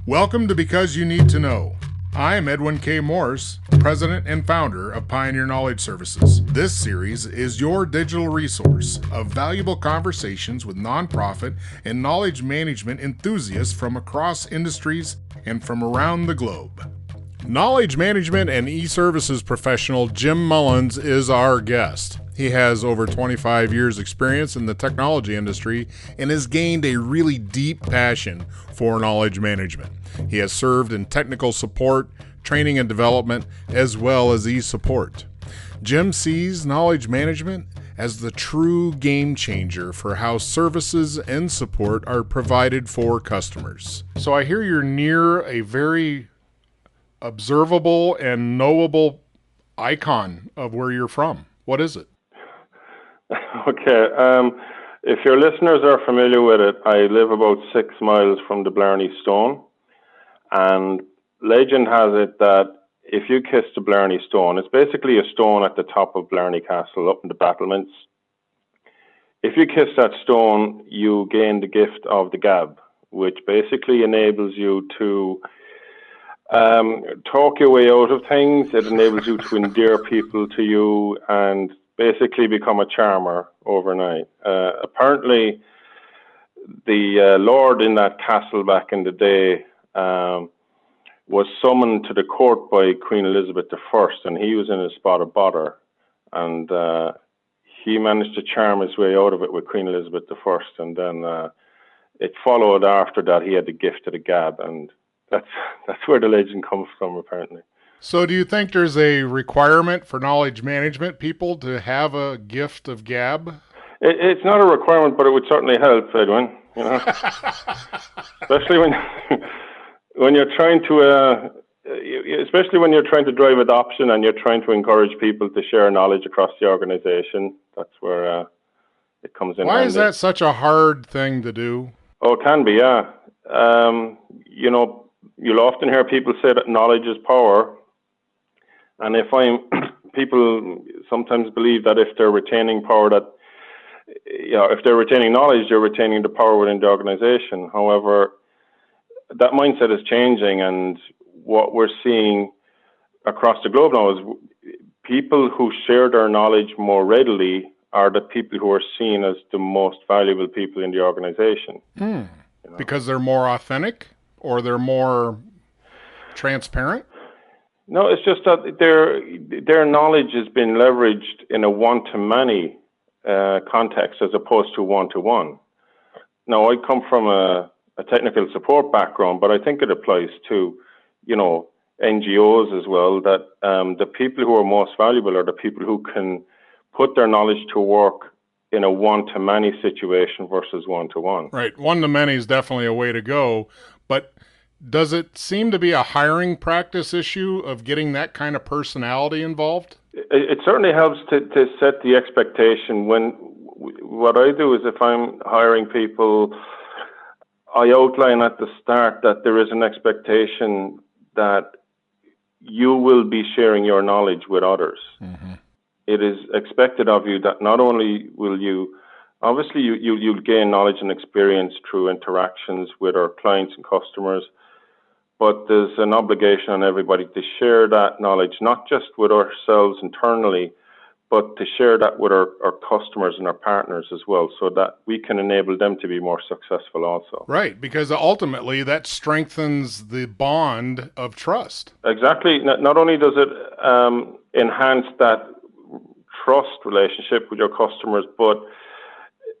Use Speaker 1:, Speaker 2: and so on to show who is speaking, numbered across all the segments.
Speaker 1: Welcome to Because You Need to Know. I am Edwin K. Morse, President and Founder of Pioneer Knowledge Services. This series is your digital resource of valuable conversations with nonprofit and knowledge management enthusiasts from across industries and from around the globe. Knowledge management and e-services professional Jim Mullins is our guest. He has over 25 years experience in the technology industry and has gained a really deep passion for knowledge management. He has served in technical support, training and development, as well as e-support. Jim sees knowledge management as the true game changer for how services and support are provided for customers. So I hear you're near a very observable and knowable icon of where you're from. What is it?
Speaker 2: Okay. If your listeners are familiar with it, I live about 6 miles from the Blarney Stone. And legend has it that if you kiss the Blarney Stone, it's basically a stone at the top of Blarney Castle up in the battlements. If you kiss that stone, you gain the gift of the gab, which basically enables you to talk your way out of things. It enables you to endear people to you and basically become a charmer overnight. Apparently, the Lord in that castle back in the day was summoned to the court by Queen Elizabeth I, and he was in a spot of bother, and he managed to charm his way out of it with Queen Elizabeth I, and then it followed after that he had the gift of the gab, and that's where the legend comes from, apparently.
Speaker 1: So do you think there's a requirement for knowledge management people to have a gift of gab?
Speaker 2: It's not a requirement, but it would certainly help, Edwin. You know, especially when you're trying to, especially when you're trying to drive adoption and you're trying to encourage people to share knowledge across the organization. That's where it comes in.
Speaker 1: Why is that such a hard thing to do?
Speaker 2: Oh, it can be, yeah. You know, you'll often hear people say that knowledge is power. And people sometimes believe that if they're retaining power, that, you know, if they're retaining knowledge, they're retaining the power within the organization. However, that mindset is changing, and what we're seeing across the globe now is people who share their knowledge more readily are the people who are seen as the most valuable people in the organization.
Speaker 1: You know? Because they're more authentic, or they're more transparent?
Speaker 2: No, it's just that their knowledge has been leveraged in a one-to-many context as opposed to one-to-one. Now, I come from a technical support background, but I think it applies to, you know, NGOs as well, that the people who are most valuable are the people who can put their knowledge to work in a one-to-many situation versus one-to-one.
Speaker 1: Right. One-to-many is definitely a way to go, but does it seem to be a hiring practice issue of getting that kind of personality involved?
Speaker 2: It certainly helps to set the expectation. What I do is, if I'm hiring people, I outline at the start that there is an expectation that you will be sharing your knowledge with others. Mm-hmm. It is expected of you that not only will you, obviously you'll gain knowledge and experience through interactions with our clients and customers, but there's an obligation on everybody to share that knowledge, not just with ourselves internally, but to share that with our customers and our partners as well, so that we can enable them to be more successful also.
Speaker 1: Right, because ultimately that strengthens the bond of trust.
Speaker 2: Exactly. Not only does it enhance that trust relationship with your customers, but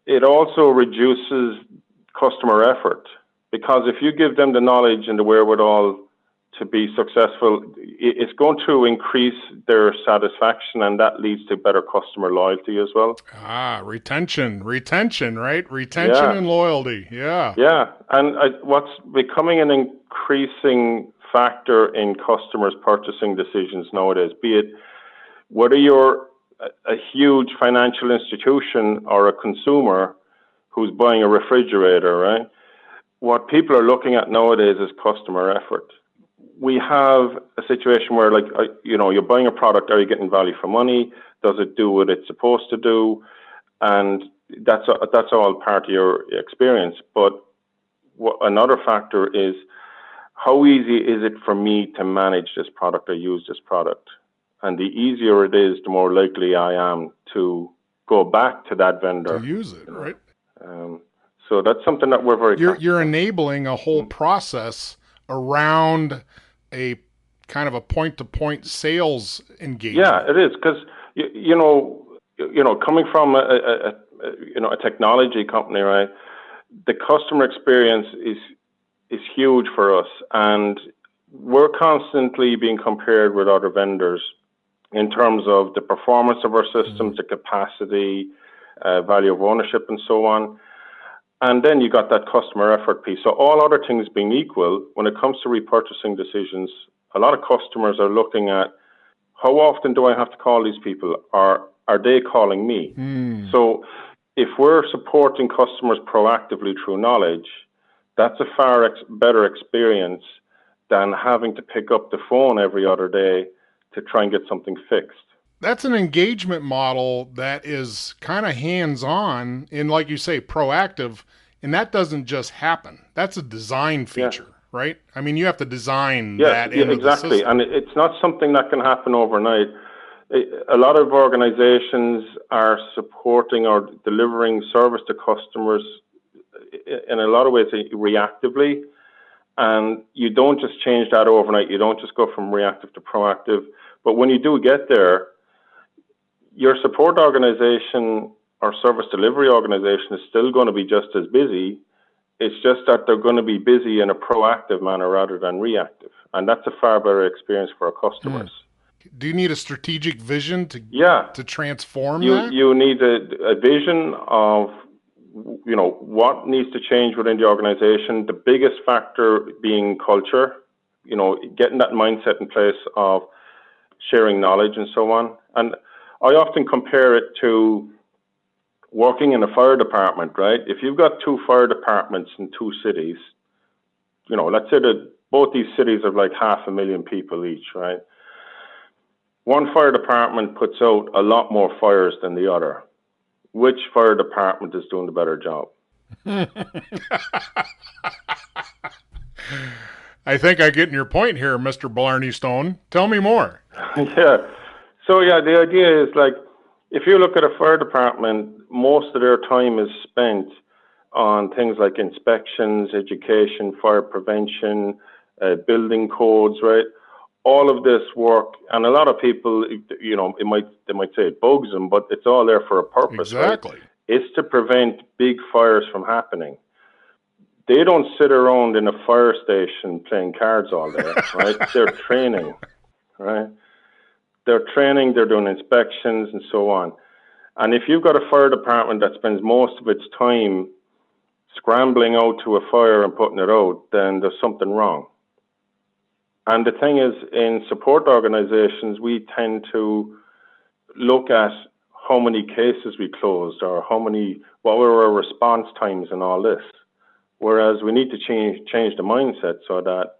Speaker 2: it also reduces customer effort. Because if you give them the knowledge and the wherewithal to be successful, it's going to increase their satisfaction, and that leads to better customer loyalty as well.
Speaker 1: Retention, right? Retention and loyalty, yeah.
Speaker 2: Yeah, and what's becoming an increasing factor in customers' purchasing decisions nowadays, be it whether you're a huge financial institution or a consumer who's buying a refrigerator, right? What people are looking at nowadays is customer effort. We have a situation where, like, you know, you're buying a product. Are you getting value for money? Does it do what it's supposed to do? And that's all part of your experience. But another factor is how easy is it for me to manage this product or use this product? And the easier it is, the more likely I am to go back to that vendor.
Speaker 1: To use it, right?
Speaker 2: So that's something that we're very...
Speaker 1: You're enabling a whole process around a kind of a point-to-point sales engagement.
Speaker 2: Yeah, it is, because you know, coming from a technology company, right? The customer experience is huge for us, and we're constantly being compared with other vendors in terms of the performance of our systems, the capacity, value of ownership, and so on. And then you got that customer effort piece. So all other things being equal, when it comes to repurchasing decisions, a lot of customers are looking at, how often do I have to call these people? Or are they calling me? So if we're supporting customers proactively through knowledge, that's a far better experience than having to pick up the phone every other day to try and get something fixed.
Speaker 1: That's an engagement model that is kind of hands-on and, like you say, proactive, and that doesn't just happen. That's a design feature, right? I mean, you have to design that into the system.
Speaker 2: And it's not something that can happen overnight. A lot of organizations are supporting or delivering service to customers in a lot of ways reactively, and you don't just change that overnight. You don't just go from reactive to proactive. But when you do get there, your support organization or service delivery organization is still going to be just as busy. It's just that they're going to be busy in a proactive manner rather than reactive. And that's a far better experience for our customers.
Speaker 1: Do you need a strategic vision to transform that?
Speaker 2: You need a vision of, you know, what needs to change within the organization. The biggest factor being culture, you know, getting that mindset in place of sharing knowledge and so on. And I often compare it to working in a fire department, right? If you've got two fire departments in two cities, you know, let's say that both these cities are like 500,000 people each, right? One fire department puts out a lot more fires than the other. Which fire department is doing the better job?
Speaker 1: I think I get your point here, Mr. Blarney Stone. Tell me more.
Speaker 2: Yeah. So, yeah, the idea is, like, if you look at a fire department, most of their time is spent on things like inspections, education, fire prevention, building codes, right? All of this work, and a lot of people, you know, they might say it bugs them, but it's all there for a purpose,
Speaker 1: exactly.
Speaker 2: Right? It's to prevent big fires from happening. They don't sit around in a fire station playing cards all day, right? They're training, right? They're training, they're doing inspections and so on. And if you've got a fire department that spends most of its time scrambling out to a fire and putting it out, then there's something wrong. And the thing is, in support organizations, we tend to look at how many cases we closed or what were our response times and all this. Whereas we need to change the mindset so that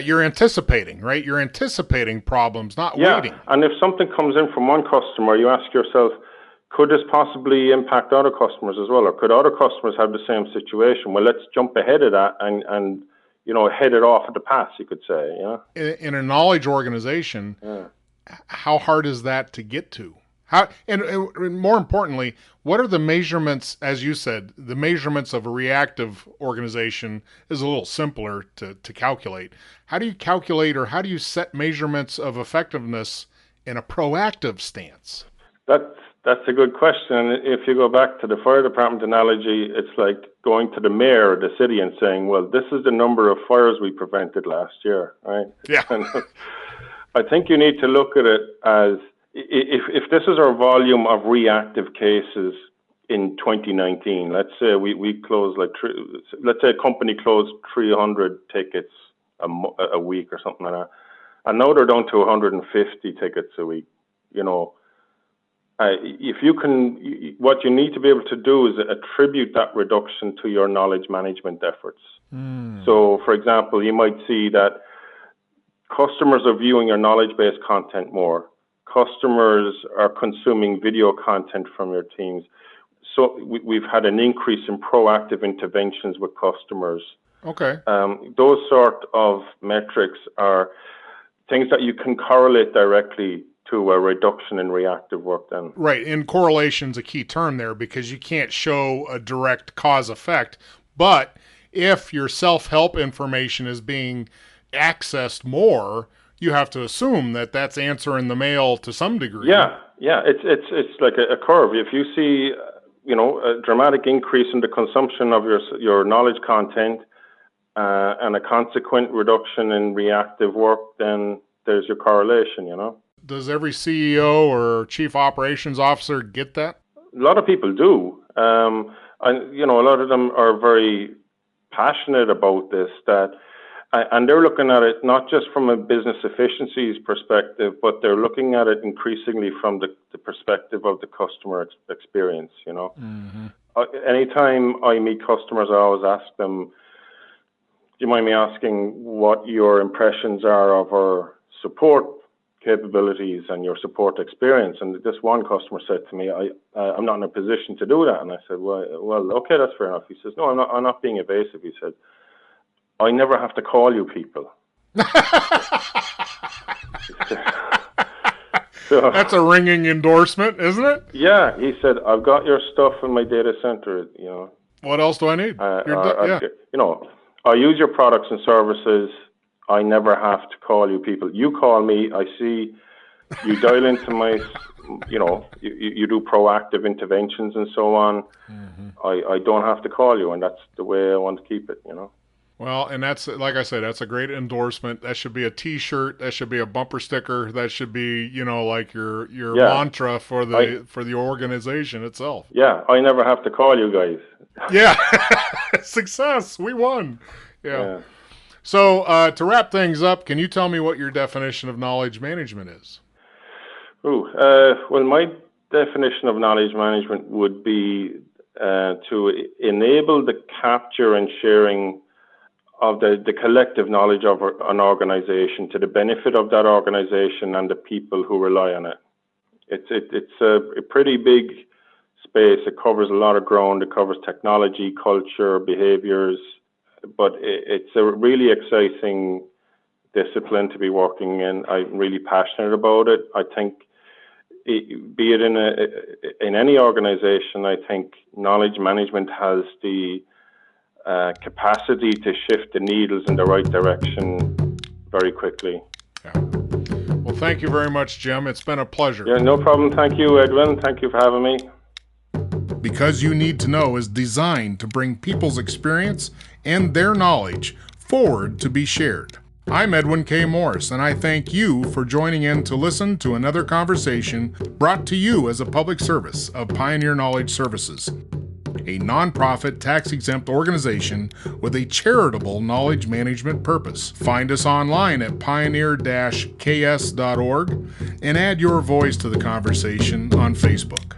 Speaker 1: you're anticipating, right? You're anticipating problems, not waiting.
Speaker 2: And if something comes in from one customer, you ask yourself, could this possibly impact other customers as well? Or could other customers have the same situation? Well, let's jump ahead of that and you know, head it off at the pass, you could say. Yeah.
Speaker 1: In a knowledge organization, how hard is that to get to? And more importantly, what are the measurements, as you said, the measurements of a reactive organization is a little simpler to calculate. How do you calculate, or how do you set measurements of effectiveness in a proactive stance?
Speaker 2: That's a good question. If you go back to the fire department analogy, it's like going to the mayor of the city and saying, well, this is the number of fires we prevented last year, right?
Speaker 1: Yeah.
Speaker 2: And I think you need to look at it as, if this is our volume of reactive cases in 2019, let's say we closed let's say a company closed 300 tickets a week or something like that, and now they're down to 150 tickets a week. You know, if you can, what you need to be able to do is attribute that reduction to your knowledge management efforts. So, for example, you might see that customers are viewing your knowledge-based content more. Customers are consuming video content from your teams. so we've had an increase in proactive interventions with customers.
Speaker 1: Okay.
Speaker 2: Those sort of metrics are things that you can correlate directly to a reduction in reactive work then.
Speaker 1: Right, and correlation's a key term there because you can't show a direct cause effect, but if your self-help information is being accessed more, you have to assume that that's answering the mail to some degree.
Speaker 2: Yeah, it's like a curve. If you see, a dramatic increase in the consumption of your knowledge content and a consequent reduction in reactive work, then there's your correlation.
Speaker 1: Does every CEO or chief operations officer get that?
Speaker 2: A lot of people do, and a lot of them are very passionate about this. And they're looking at it not just from a business efficiencies perspective, but they're looking at it increasingly from the perspective of the customer experience.
Speaker 1: Mm-hmm.
Speaker 2: Anytime I meet customers, I always ask them, "Do you mind me asking what your impressions are of our support capabilities and your support experience?" And this one customer said to me, "I'm not in a position to do that." And I said, "Well, okay, that's fair enough." He says, "No, I'm not being evasive." He said, "I never have to call you people." So,
Speaker 1: that's a ringing endorsement, isn't it?
Speaker 2: Yeah, he said, "I've got your stuff in my data center.
Speaker 1: What else do I need?
Speaker 2: I use your products and services. I never have to call you people. You call me. I see you dial into my, you do proactive interventions and so on. Mm-hmm. I don't have to call you, and that's the way I want to keep it.
Speaker 1: Well, and that's, like I said, that's a great endorsement. That should be a T-shirt. That should be a bumper sticker. That should be, like your mantra for the organization itself.
Speaker 2: Yeah, I never have to call you guys.
Speaker 1: Yeah, success. We won. Yeah. So to wrap things up, can you tell me what your definition of knowledge management is?
Speaker 2: Well, my definition of knowledge management would be to enable the capture and sharing of the collective knowledge of an organization to the benefit of that organization and the people who rely on it. It's a pretty big space. It covers a lot of ground. It covers technology, culture, behaviors, but it's a really exciting discipline to be working in. I'm really passionate about it. I think, be it in any organization, I think knowledge management has the capacity to shift the needles in the right direction very quickly.
Speaker 1: Yeah. Well, thank you very much, Jim. It's been a pleasure.
Speaker 2: Yeah, no problem. Thank you, Edwin. Thank you for having me.
Speaker 1: Because You Need to Know is designed to bring people's experience and their knowledge forward to be shared. I'm Edwin K. Morris, and I thank you for joining in to listen to another conversation brought to you as a public service of Pioneer Knowledge Services, a nonprofit tax-exempt organization with a charitable knowledge management purpose. Find us online at pioneer-ks.org and add your voice to the conversation on Facebook.